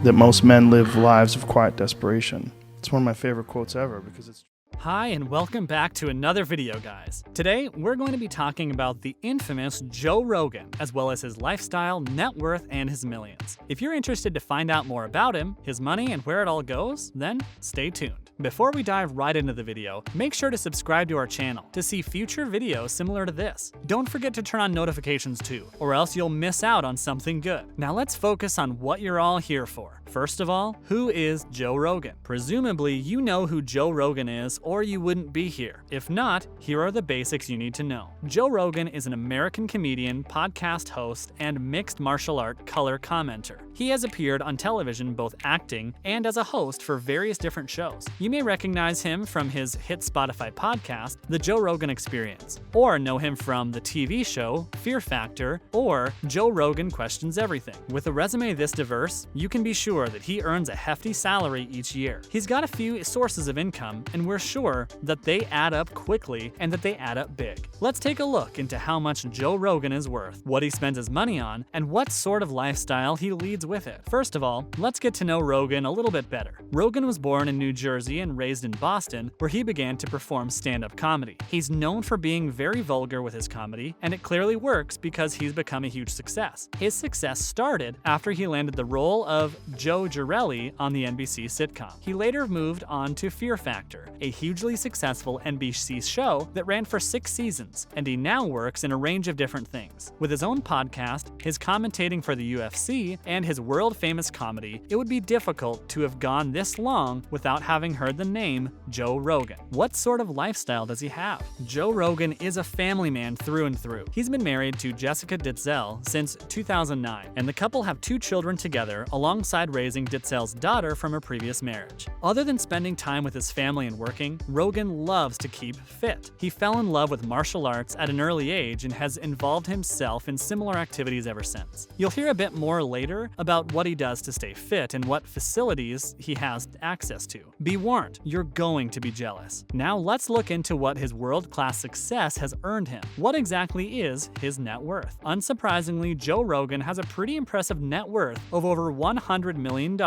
that most men live lives of quiet desperation. It's one of my favorite quotes ever because it's Hi and welcome back to another video, guys. Today, we're going to be talking about the infamous Joe Rogan, as well as his lifestyle, net worth, and his millions. If you're interested to find out more about him, his money, and where it all goes, then stay tuned. Before we dive right into the video, make sure to subscribe to our channel to see future videos similar to this. Don't forget to turn on notifications too, or else you'll miss out on something good. Now let's focus on what you're all here for. First of all, who is Joe Rogan? Presumably, you know who Joe Rogan is, or you wouldn't be here. If not, here are the basics you need to know. Joe Rogan is an American comedian, podcast host, and mixed martial art color commentator. He has appeared on television both acting and as a host for various different shows. You may recognize him from his hit Spotify podcast, The Joe Rogan Experience, or know him from the TV show Fear Factor or Joe Rogan Questions Everything. With a resume this diverse, you can be sure that he earns a hefty salary each year. He's got a few sources of income, and we're sure that they add up quickly and that they add up big. Let's take a look into how much Joe Rogan is worth, what he spends his money on, and what sort of lifestyle he leads with it. First of all, let's get to know Rogan a little bit better. Rogan was born in New Jersey and raised in Boston, where he began to perform stand-up comedy. He's known for being very vulgar with his comedy, and it clearly works because he's become a huge success. His success started after he landed the role of Joe Girelli on the NBC sitcom. He later moved on to Fear Factor, a hugely successful NBC show that ran for 6 seasons, and he now works in a range of different things. With his own podcast, his commentating for the UFC, and his world-famous comedy, it would be difficult to have gone this long without having heard the name Joe Rogan. What sort of lifestyle does he have? Joe Rogan is a family man through and through. He's been married to Jessica Ditzel since 2009, and the couple have 2 children together alongside raising Ditzel's daughter from a previous marriage. Other than spending time with his family and working, Rogan loves to keep fit. He fell in love with martial arts at an early age and has involved himself in similar activities ever since. You'll hear a bit more later about what he does to stay fit and what facilities he has access to. Be warned, you're going to be jealous. Now let's look into what his world-class success has earned him. What exactly is his net worth? Unsurprisingly, Joe Rogan has a pretty impressive net worth of over $100 million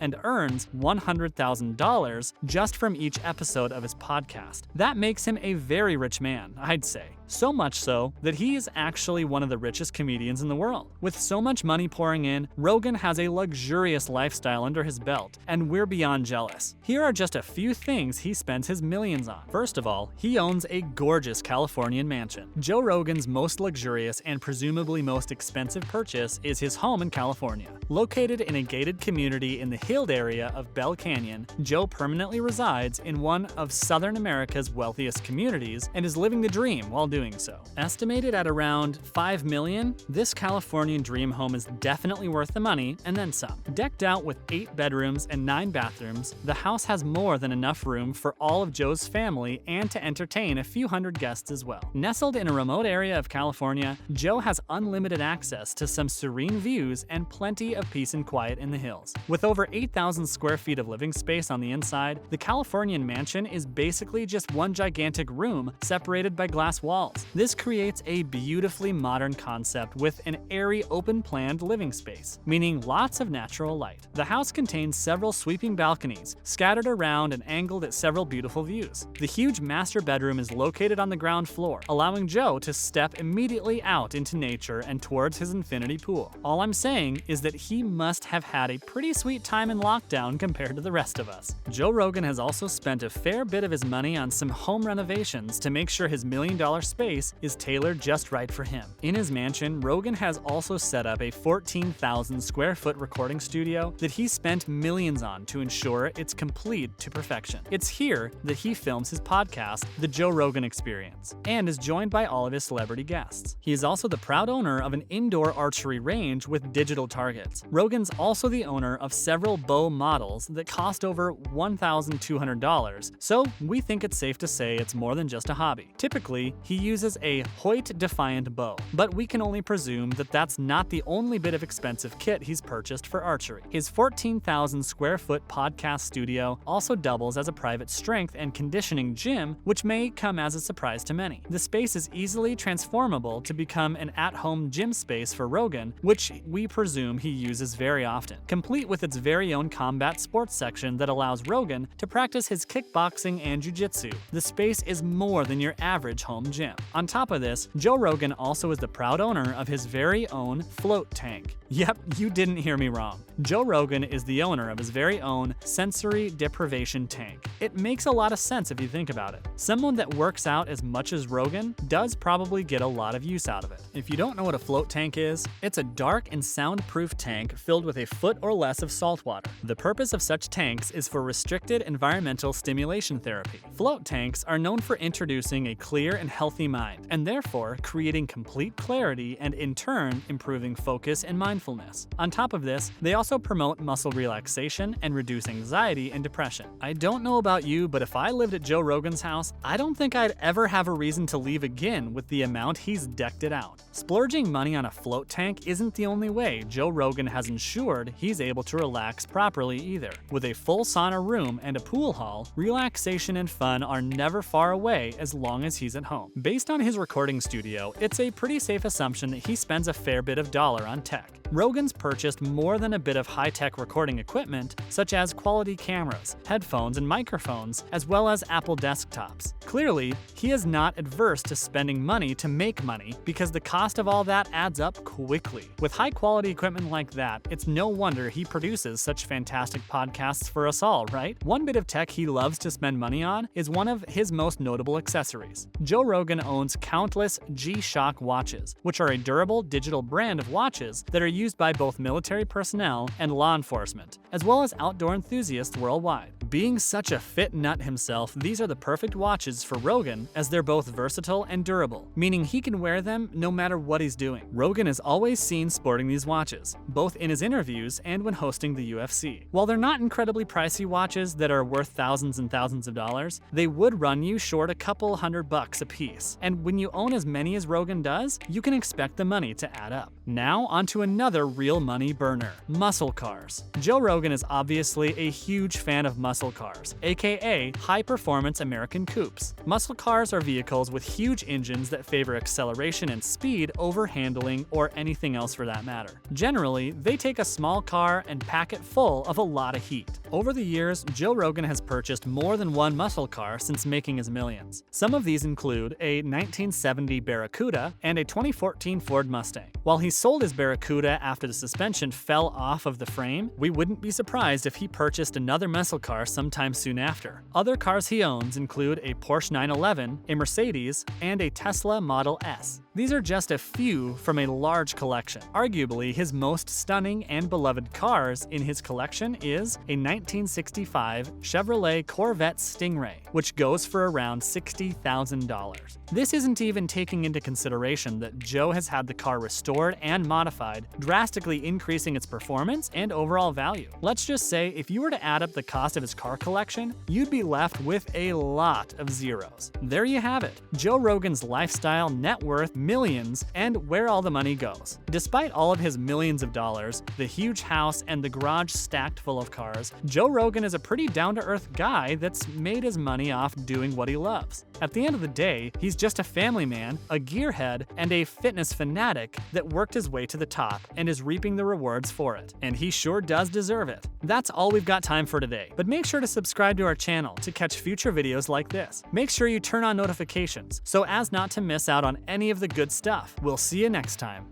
and earns $100,000 just from each episode of his podcast. That makes him a very rich man, I'd say. So much so that he is actually one of the richest comedians in the world. With so much money pouring in, Rogan has a luxurious lifestyle under his belt, and we're beyond jealous. Here are just a few things he spends his millions on. First of all, he owns a gorgeous Californian mansion. Joe Rogan's most luxurious and presumably most expensive purchase is his home in California. Located in a gated community in the hilled area of Bell Canyon, Joe permanently resides in one of Southern America's wealthiest communities and is living the dream while doing so. Estimated at around $5 million, this Californian dream home is definitely worth the money and then some. Decked out with 8 bedrooms and 9 bathrooms, the house has more than enough room for all of Joe's family and to entertain a few hundred guests as well. Nestled in a remote area of California, Joe has unlimited access to some serene views and plenty of peace and quiet in the hills. With over 8,000 square feet of living space on the inside, the Californian mansion is basically just one gigantic room separated by glass walls. This creates a beautifully modern concept with an airy, open-planned living space, meaning lots of natural light. The house contains several sweeping balconies, scattered around and angled at several beautiful views. The huge master bedroom is located on the ground floor, allowing Joe to step immediately out into nature and towards his infinity pool. All I'm saying is that he must have had a pretty sweet time in lockdown compared to the rest of us. Joe Rogan has also spent a fair bit of his money on some home renovations to make sure his million-dollar space is tailored just right for him. In his mansion, Rogan has also set up a 14,000 square foot recording studio that he spent millions on to ensure it's complete to perfection. It's here that he films his podcast, The Joe Rogan Experience, and is joined by all of his celebrity guests. He is also the proud owner of an indoor archery range with digital targets. Rogan's also the owner of several bow models that cost over $1,200, so we think it's safe to say it's more than just a hobby. Typically, he uses a Hoyt-defiant bow, but we can only presume that that's not the only bit of expensive kit he's purchased for archery. His 14,000 square foot podcast studio also doubles as a private strength and conditioning gym, which may come as a surprise to many. The space is easily transformable to become an at-home gym space for Rogan, which we presume he uses very often, complete with its very own combat sports section that allows Rogan to practice his kickboxing and jiu-jitsu. The space is more than your average home gym. On top of this, Joe Rogan also is the proud owner of his very own float tank. Yep, you didn't hear me wrong. Joe Rogan is the owner of his very own sensory deprivation tank. It makes a lot of sense if you think about it. Someone that works out as much as Rogan does probably get a lot of use out of it. If you don't know what a float tank is, it's a dark and soundproof tank filled with a foot or less of salt water. The purpose of such tanks is for restricted environmental stimulation therapy. Float tanks are known for introducing a clear and healthy mind, and therefore creating complete clarity and in turn improving focus and mindfulness. On top of this, they also promote muscle relaxation and reduce anxiety and depression. I don't know about you, but if I lived at Joe Rogan's house, I don't think I'd ever have a reason to leave again with the amount he's decked it out. Splurging money on a float tank isn't the only way Joe Rogan has ensured he's able to relax properly either. With a full sauna room and a pool hall, relaxation and fun are never far away as long as he's at home. Based on his recording studio, it's a pretty safe assumption that he spends a fair bit of dollar on tech. Rogan's purchased more than a bit of high-tech recording equipment, such as quality cameras, headphones, and microphones, as well as Apple desktops. Clearly, he is not adverse to spending money to make money, because the cost of all that adds up quickly. With high-quality equipment like that, it's no wonder he produces such fantastic podcasts for us all, right? One bit of tech he loves to spend money on is one of his most notable accessories. Joe Rogan owns countless G-Shock watches, which are a durable digital brand of watches that are used by both military personnel and law enforcement, as well as outdoor enthusiasts worldwide. Being such a fit nut himself, these are the perfect watches for Rogan as they're both versatile and durable, meaning he can wear them no matter what he's doing. Rogan is always seen sporting these watches, both in his interviews and when hosting the UFC. While they're not incredibly pricey watches that are worth thousands and thousands of dollars, they would run you short a couple $100 a piece. And when you own as many as Rogan does, you can expect the money to add up. Now onto another real money burner, muscle cars. Joe Rogan is obviously a huge fan of muscle cars, aka high-performance American coupes. Muscle cars are vehicles with huge engines that favor acceleration and speed over handling or anything else for that matter. Generally, they take a small car and pack it full of a lot of heat. Over the years, Joe Rogan has purchased more than one muscle car since making his millions. Some of these include a 1970 Barracuda and a 2014 Ford Mustang. While he sold his Barracuda after the suspension fell off of the frame, we wouldn't be surprised if he purchased another muscle car sometime soon after. Other cars he owns include a Porsche 911, a Mercedes, and a Tesla Model S. These are just a few from a large collection. Arguably, his most stunning and beloved cars in his collection is a 1965 Chevrolet Corvette Stingray, which goes for around $60,000. This isn't even taking into consideration that Joe has had the car restored and modified, drastically increasing its performance and overall value. Let's just say if you were to add up the cost of his car collection, you'd be left with a lot of zeros. There you have it, Joe Rogan's lifestyle, net worth, millions, and where all the money goes. Despite all of his millions of dollars, the huge house, and the garage stacked full of cars, Joe Rogan is a pretty down-to-earth guy that's made his money off doing what he loves. At the end of the day, he's just a family man, a gearhead, and a fitness fanatic that worked his way to the top and is reaping the rewards for it. And he sure does deserve it. That's all we've got time for today, but make sure to subscribe to our channel to catch future videos like this. Make sure you turn on notifications so as not to miss out on any of the good stuff. We'll see you next time.